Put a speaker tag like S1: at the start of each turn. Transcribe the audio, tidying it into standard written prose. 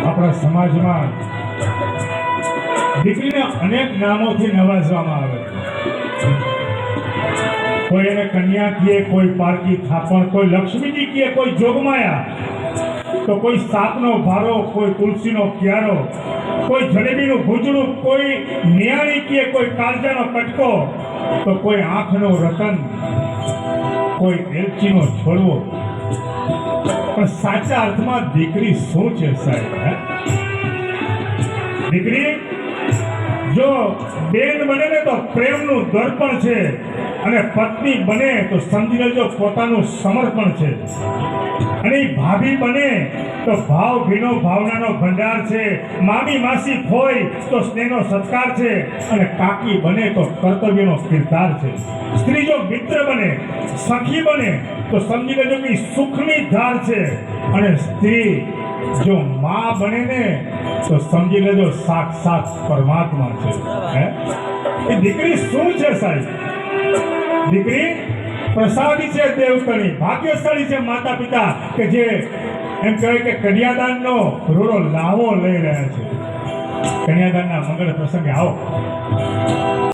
S1: આપણા સમાજમાં દીકરીને અનેક નામોથી નવાજવામાં આવે છે. કોઈ એને કન્યા કહે, કોઈ પારકી થાપણ, કોઈ લક્ષ્મીજી કહે, કોઈ જોગમાયા, તો કોઈ સાપનો ભારો, કોઈ તુલસીનો ક્યારો, કોઈ જલેબીનું ભૂજડું, કોઈ નિયાળી કહે, કોઈ કાળજાનો કટકો, તો કોઈ આંખનો રતન, કોઈ એલચીનો છોડવો. પણ સાચા અર્થમાં દીકરી શું છે સાહેબ? દીકરી જો બેન બને ને તો પ્રેમનું દર્પણ છે, અને પત્ની બને તો સમજી લેજો પોતાનું સમર્પણ છે, અને ભાભી બને તો ભાવ ભીનો ભાવનાનો ભંડાર છે, મામી માસી હોય તો સ્નેહનો સત્કાર છે, અને કાકી બને તો કર્તવ્યનો કિરદાર છે. સ્ત્રી જો મિત્ર બને, સખી બને તો સમજી લેજો કે સુખની ધાર છે, અને સ્ત્રી જો માં બને ને તો સમજી લેજો સાક્ષાત પરમાત્મા છે. એ દીકરી શું છે સાહેબ? દીકરી પ્રસાદી છે દેવતની, ભાગ્યશાળી છે માતા પિતા કે જે એમ કહેવાય કે કન્યાદાનનો રૂડો લાવો લઈ રહ્યા છે. કન્યાદાનના મંગળ પ્રસંગે આવો.